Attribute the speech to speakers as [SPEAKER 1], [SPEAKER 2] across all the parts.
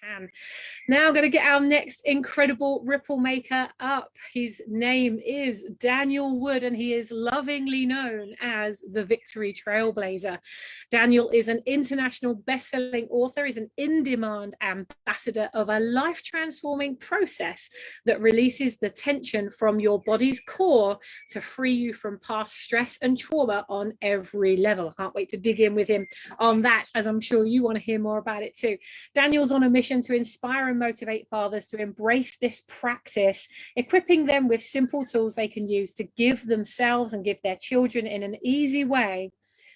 [SPEAKER 1] can. Now I'm going to get our next incredible Ripple Maker up. His name is Daniel Wood, and he is lovingly known as the Victory Trailblazer. Daniel is an international best-selling author, is an in-demand ambassador of a life-transforming process that releases the tension from your body's core to free you from past stress and trauma on every level. I can't wait to dig in with him on that, as I'm sure you want to hear more about it too. Daniel's on a mission to inspire and motivate fathers to embrace this practice, equipping them with simple tools they can use to give themselves and give their children in an easy way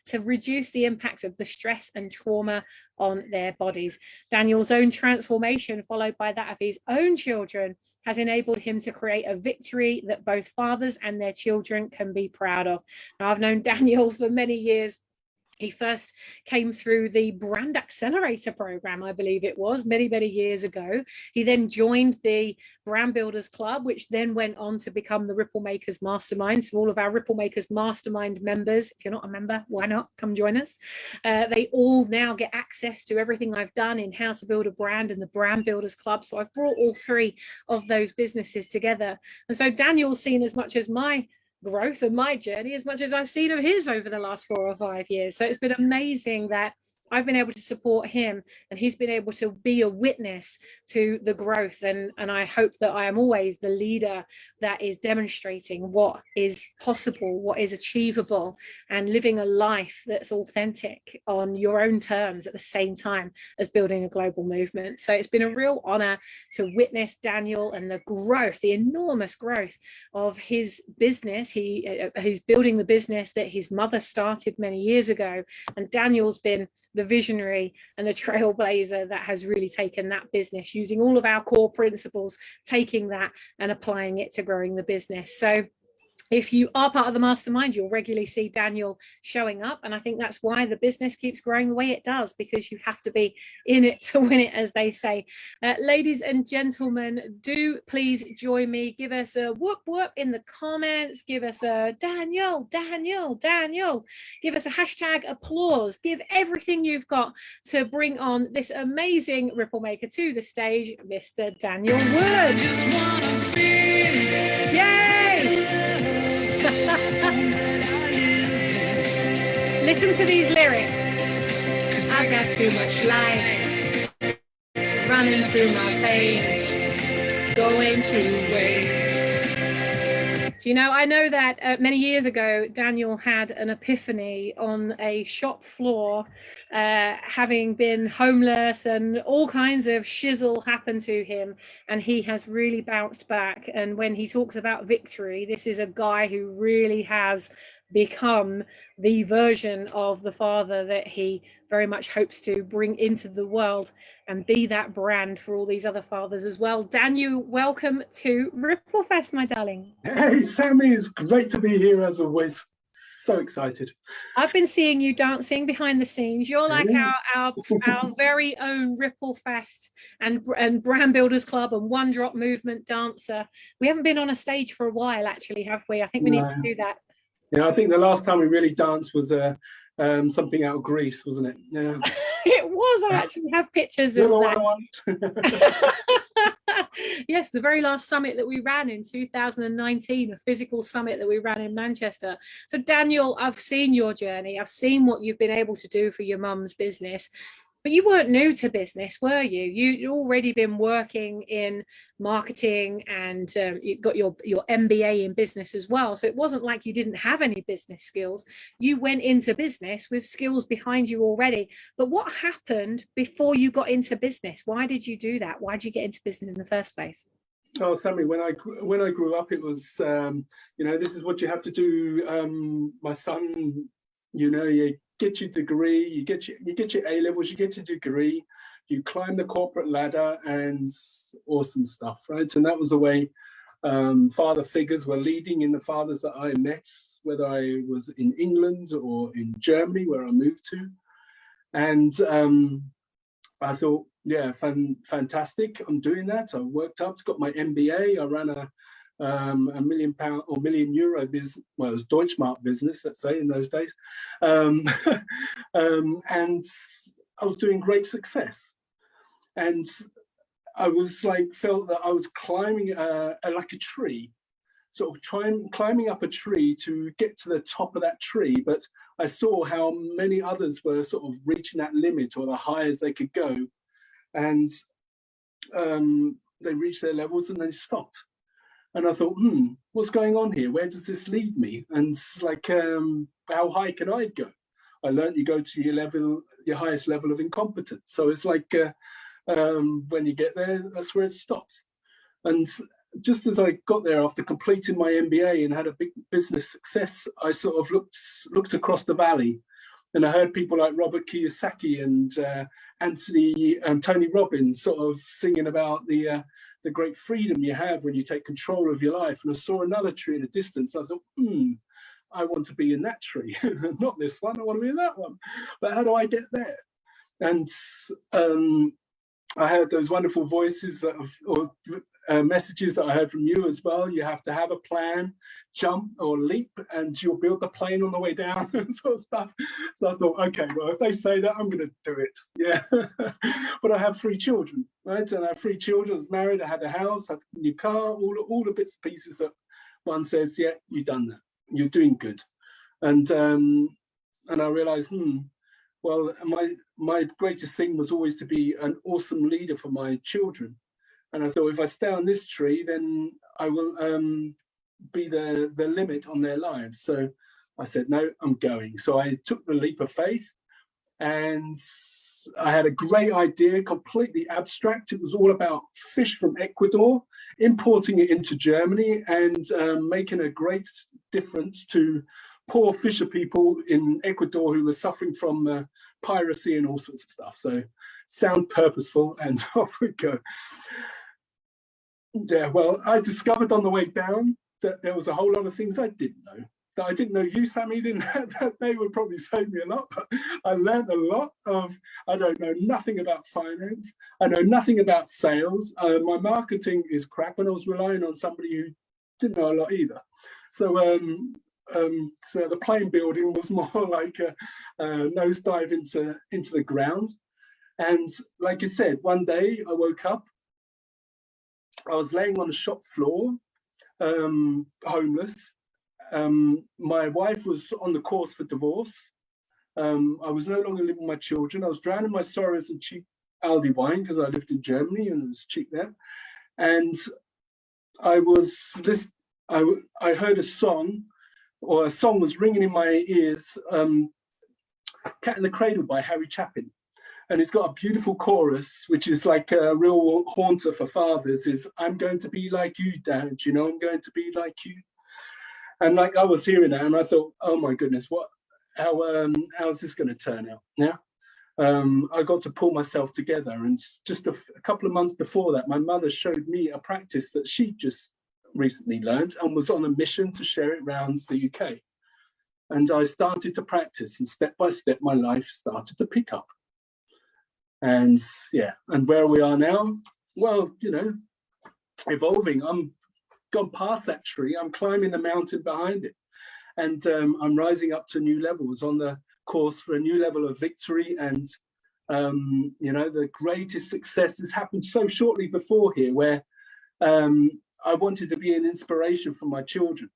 [SPEAKER 1] to reduce the impact of the stress and trauma on their bodies. Daniel's own transformation, followed by that of his own children, has enabled him to create a victory that both fathers and their children can be proud of. Now, I've known Daniel for many years. He first came through the Brand Accelerator Program, I believe it was, many, many years ago. He then joined the Brand Builders Club, which then went on to become the Ripple Makers Mastermind. So all of our Ripple Makers Mastermind members, if you're not a member, why not? Come join us. They all now get access to everything I've done in how to build a brand and the Brand Builders Club. So I've brought all three of those businesses together. And so Daniel's seen as much as my growth and my journey as much as I've seen of his over the last 4 or 5 years. So it's been amazing that I've been able to support him and he's been able to be a witness to the growth. And I hope that I am always the leader that is demonstrating what is possible, what is achievable, and living a life that's authentic on your own terms at the same time as building a global movement. So it's been a real honor to witness Daniel and the growth, the enormous growth of his business. He's building the business that his mother started many years ago. And Daniel's been the visionary and the trailblazer that has really taken that business, using all of our core principles, taking that and applying it to growing the business. So if you are part of the mastermind, you'll regularly see Daniel showing up. And I think that's why the business keeps growing the way it does, because you have to be in it to win it, as they say. Ladies and gentlemen, do please join me. Give us a whoop whoop in the comments. Give us a Daniel, Daniel, Daniel. Give us a hashtag applause. Give everything you've got to bring on this amazing Ripple Maker to the stage, Mr. Daniel Wood. Yay! Listen to these lyrics. I got too much life running through my veins, going to waste. Do you know, I know that many years ago, Daniel had an epiphany on a shop floor, having been homeless, and all kinds of shizzle happened to him, and he has really bounced back. And when he talks about victory, this is a guy who really has become the version of the father that he very much hopes to bring into the world and be that brand for all these other fathers as well. Daniel, welcome to RippleFEST, my darling.
[SPEAKER 2] Hey, Sammy, it's great to be here as always. So excited.
[SPEAKER 1] I've been seeing you dancing behind the scenes. You're like our very own RippleFEST and Brand Builders Club and One Drop Movement dancer. We haven't been on a stage for a while, actually, have we? I think we need to do that.
[SPEAKER 2] Yeah, I think the last time we really danced was something out of Greece, wasn't it? Yeah.
[SPEAKER 1] It was. I actually have pictures of that. Yes, the very last summit that we ran in 2019, a physical summit that we ran in Manchester. So Daniel, I've seen your journey. I've seen what you've been able to do for your mum's business. But you weren't new to business, were you? You'd already been working in marketing, and you got your MBA in business as well. So it wasn't like you didn't have any business skills. You went into business with skills behind you already. But what happened before you got into business? Why did you do that? Why did you get into business in the first place?
[SPEAKER 2] Oh, Sammy, when I grew up, it was, this is what you have to do. My son, you get your degree, you get your A-levels, you get your degree, you climb the corporate ladder, and awesome stuff, right? And that was the way father figures were leading in the fathers that I met, whether I was in England or in Germany, where I moved to. And I thought, yeah, fantastic, I'm doing that. I worked up, got my MBA, I ran a £1 million or €1 million business, well, it was Deutschmark business, let's say, in those days. And I was doing great success. And I was like, felt that I was climbing like a tree, sort of climbing up a tree to get to the top of that tree. But I saw how many others were sort of reaching that limit or the highest they could go. And they reached their levels and they stopped. And I thought, what's going on here? Where does this lead me? And it's like, how high can I go? I learned you go to your highest level of incompetence. So it's like, when you get there, that's where it stops. And just as I got there after completing my MBA and had a big business success, I sort of looked across the valley, and I heard people like Robert Kiyosaki and Anthony and Tony Robbins sort of singing about the great freedom you have when you take control of your life. And I saw another tree in the distance. I thought, I want to be in that tree, not this one. I want to be in that one. But how do I get there? And I heard those wonderful voices or messages that I heard from you as well. You have to have a plan, jump or leap, and you'll build the plane on the way down, sort of stuff. So I thought, okay, well, if they say that, I'm going to do it. Yeah. But I have 3 children, right? And I have 3 children. I was married. I had a house, I had a new car, all the bits and pieces that one says, yeah, you've done that. You're doing good. And I realized, well, my greatest thing was always to be an awesome leader for my children. And I thought, if I stay on this tree, then I will be the limit on their lives. So I said, no, I'm going. So I took the leap of faith, and I had a great idea, completely abstract. It was all about fish from Ecuador, importing it into Germany and making a great difference to poor fisher people in Ecuador who were suffering from piracy and all sorts of stuff. So sound purposeful, and off we go. Yeah, well, I discovered on the way down that there was a whole lot of things I didn't know. That I didn't know you, Sammy, didn't. That they would probably save me a lot, but I learned a lot of, I don't know nothing about finance. I know nothing about sales. My marketing is crap, and I was relying on somebody who didn't know a lot either. So so the plane building was more like a nosedive into the ground. And like you said, one day I woke up, I was laying on a shop floor, homeless. My wife was on the course for divorce. I was no longer living with my children. I was drowning my sorrows in cheap Aldi wine because I lived in Germany and it was cheap there. And I heard a song, or a song was ringing in my ears, Cat in the Cradle by Harry Chapin. And it's got a beautiful chorus, which is like a real haunter for fathers, is, I'm going to be like you, Dad, you know, I'm going to be like you. And like I was hearing that and I thought, oh my goodness, how's this going to turn out? Yeah. I got to pull myself together. And just a couple of months before that, my mother showed me a practice that she just recently learned and was on a mission to share it around the UK. And I started to practice, and step by step, my life started to pick up. And yeah, and where we are now, well, you know, evolving. I'm gone past that tree. I'm climbing the mountain behind it. And I'm rising up to new levels, on the course for a new level of victory. And, you know, the greatest successes happened so shortly before here, where I wanted to be an inspiration for my children.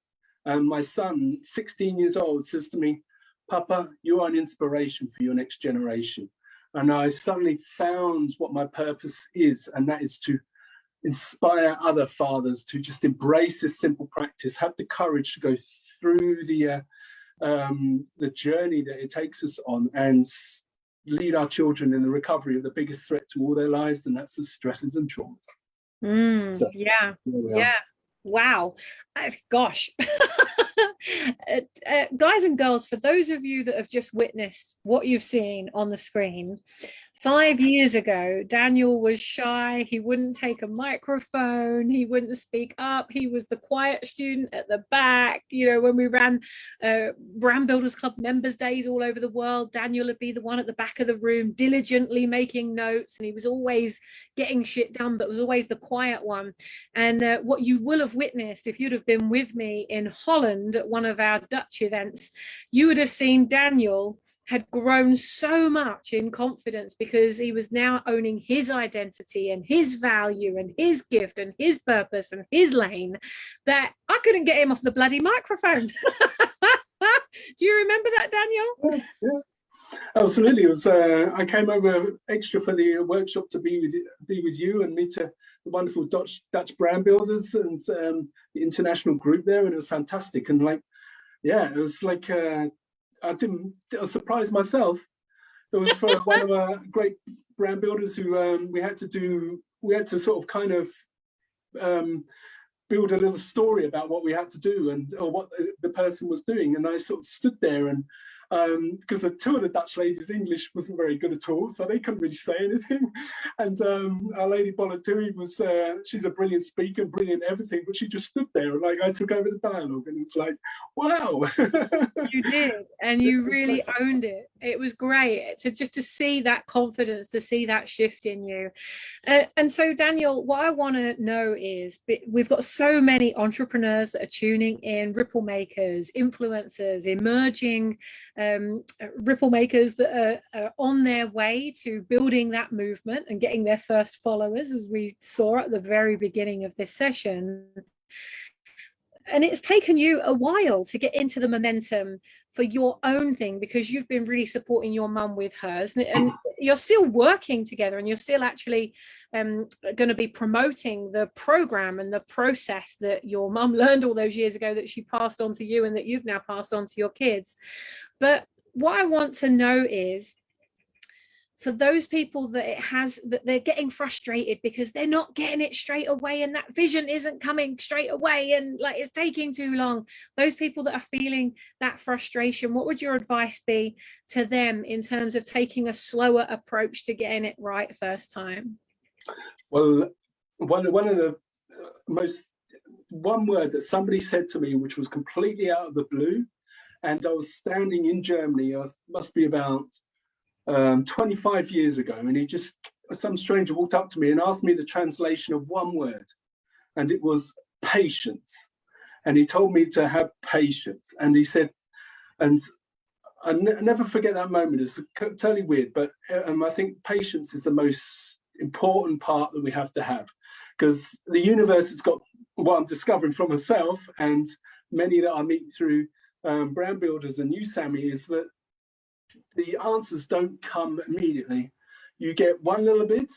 [SPEAKER 2] And my son, 16 years old, says to me, Papa, you are an inspiration for your next generation. And I suddenly found what my purpose is, and that is to inspire other fathers to just embrace this simple practice, have the courage to go through the journey that it takes us on, and lead our children in the recovery of the biggest threat to all their lives, and that's the stresses and traumas. So,
[SPEAKER 1] yeah. Wow. Gosh. Guys and girls, for those of you that have just witnessed what you've seen on the screen, 5 years ago, Daniel was shy. He wouldn't take a microphone. He wouldn't speak up. He was the quiet student at the back. You know, when we ran Brand Builders Club members days all over the world, Daniel would be the one at the back of the room, diligently making notes. And he was always getting shit done, but was always the quiet one. And what you will have witnessed, if you'd have been with me in Holland at one of our Dutch events, you would have seen Daniel had grown so much in confidence because he was now owning his identity and his value and his gift and his purpose and his lane, that I couldn't get him off the bloody microphone. Do you remember that, Daniel?
[SPEAKER 2] Yeah. Absolutely. It was. I came over extra for the workshop to be with you and meet the wonderful Dutch brand builders and the international group there, and it was fantastic. And like, yeah, it was like I was surprised myself. It was for one of our great brand builders who we had to sort of kind of build a little story about what we had to do or what the person was doing, and I sort of stood there and. Because the two of the Dutch ladies' English wasn't very good at all, so they couldn't really say anything. And our lady Bolatui was, she's a brilliant speaker, brilliant everything, but she just stood there and like I took over the dialogue, and it's like, wow.
[SPEAKER 1] You did, and you really owned it. It was great to see that confidence, to see that shift in you. And so, Daniel, what I want to know is, we've got so many entrepreneurs that are tuning in, Ripple makers, influencers, emerging Ripple makers that are on their way to building that movement and getting their first followers, as we saw at the very beginning of this session. And it's taken you a while to get into the momentum for your own thing, because you've been really supporting your mum with hers, and you're still working together, and you're still actually going to be promoting the program and the process that your mum learned all those years ago, that she passed on to you and that you've now passed on to your kids. But what I want to know is, for those people that they're getting frustrated because they're not getting it straight away, and that vision isn't coming straight away, and like it's taking too long, those people that are feeling that frustration, what would your advice be to them in terms of taking a slower approach to getting it right first time?
[SPEAKER 2] Well, one of the one word that somebody said to me, which was completely out of the blue, and I was standing in Germany, must be about 25 years ago, and some stranger walked up to me and asked me the translation of one word, and it was patience. And he told me to have patience, and he said, and I never forget that moment. It's totally weird, but I think patience is the most important part that we have to have, because the universe has got what I'm discovering from myself and many that I meet through brand builders and you, Sammy, is that the answers don't come immediately. You get one little bit,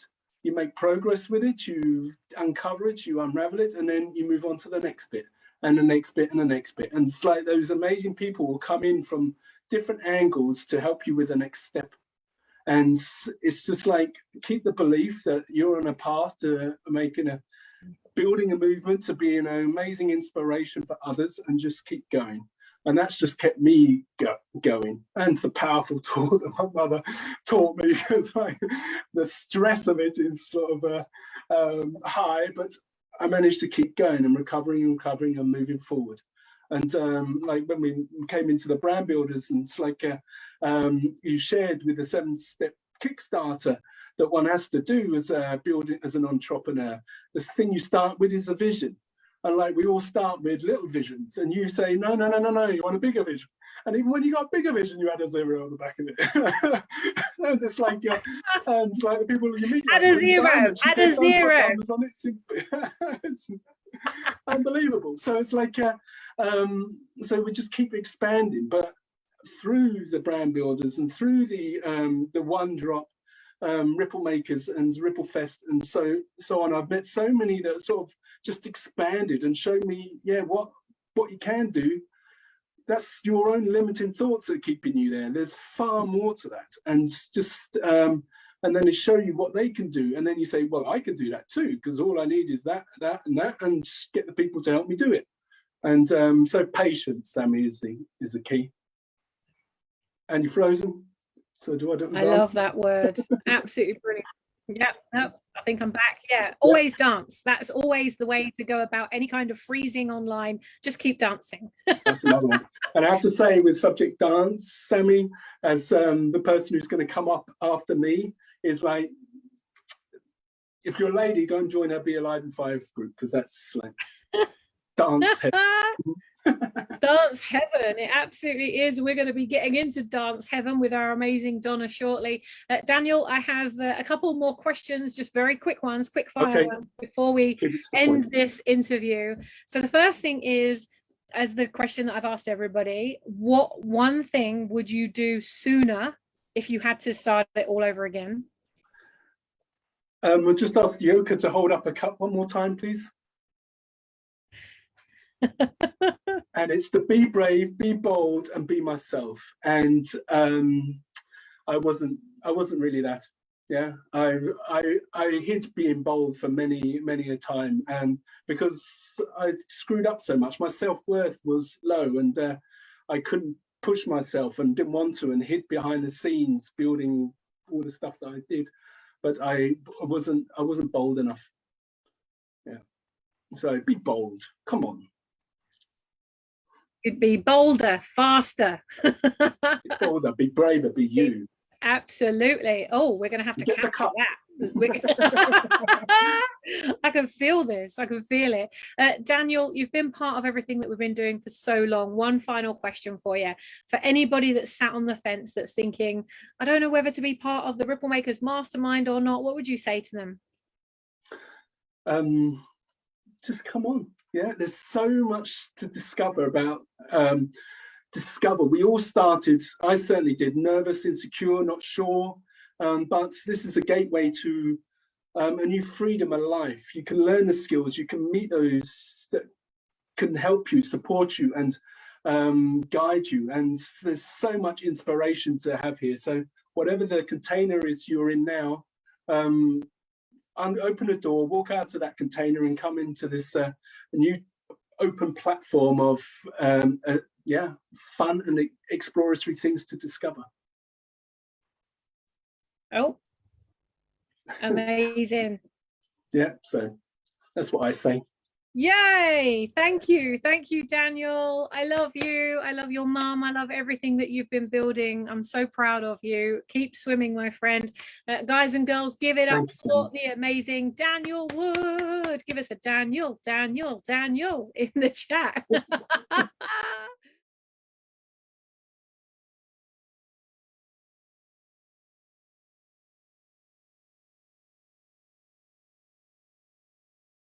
[SPEAKER 2] you make progress with it, you uncover it, you unravel it, and then you move on to the next bit and the next bit and the next bit. And it's like those amazing people will come in from different angles to help you with the next step. And it's just like, keep the belief that you're on a path to building a movement, to be an amazing inspiration for others, and just keep going. And that's just kept me going. And the powerful tool that my mother taught me, because the stress of it is sort of high, but I managed to keep going and recovering and moving forward. And like when we came into the brand builders, and it's like you shared with the 7-step Kickstarter that one has to do as building as an entrepreneur. This thing you start with is a vision. And like we all start with little visions, and you say, no, you want a bigger vision. And even when you got a bigger vision, you add a zero on the back of it. And it's like, and it's like the people you meet.
[SPEAKER 1] Add a zero.
[SPEAKER 2] It's unbelievable. So it's like, so we just keep expanding, but through the brand builders and through the one drop, Ripple Makers and RippleFEST and so on. I've met so many that sort of just expanded and showed me, what you can do. That's your own limiting thoughts that are keeping you there. There's far more to that, and just and then they show you what they can do, and then you say, well, I can do that too, because all I need is that, and that, and get the people to help me do it. And so patience, Sammy, is the key. And you're frozen. So I
[SPEAKER 1] love that word. Absolutely brilliant. Yeah, no, I think I'm back. Yeah, always dance. That's always the way to go about any kind of freezing online. Just keep dancing.
[SPEAKER 2] That's another one. And I have to say, with subject dance, Sammy, as the person who's going to come up after me, is like, if you're a lady, go and join our Be Alive in 5 group, because that's like dance head.
[SPEAKER 1] Dance heaven, it absolutely is. We're going to be getting into dance heaven with our amazing Donna shortly. Daniel, I have a couple more questions, just very quick ones, quick fire ones, before we end this interview. So the first thing is, as the question that I've asked everybody, what one thing would you do sooner if you had to start it all over again?
[SPEAKER 2] We'll just ask Yoka to hold up a cup one more time, please. And it's to be brave, be bold, and be myself. And I wasn't really that. Yeah, I hid being bold for many a time, and because I screwed up so much, my self-worth was low, and I couldn't push myself and didn't want to, and hid behind the scenes building all the stuff that I did, but I wasn't bold enough. Yeah, so be bold. Come on.
[SPEAKER 1] You'd be bolder, faster.
[SPEAKER 2] Be bolder, be braver, be you.
[SPEAKER 1] Absolutely. Oh, we're going to have to capture that. I can feel this. I can feel it. Daniel, you've been part of everything that we've been doing for so long. One final question for you. For anybody that's sat on the fence that's thinking, I don't know whether to be part of the Ripple Makers Mastermind or not, what would you say to them?
[SPEAKER 2] Just come on. Yeah, there's so much to discover about we all started, I certainly did, nervous, insecure, not sure, but this is a gateway to a new freedom of life. You can learn the skills, you can meet those that can help you, support you, and guide you, and there's so much inspiration to have here. So whatever the container is you're in now, open a door, walk out to that container, and come into this new open platform of fun and exploratory things to discover.
[SPEAKER 1] Oh, amazing.
[SPEAKER 2] Yeah, so that's what I say.
[SPEAKER 1] Yay, thank you Daniel. I love you, I love your mum, I love everything that you've been building. I'm so proud of you. Keep swimming, my friend. Guys and girls, give it up for the amazing Daniel Wood. Give us a Daniel in the chat.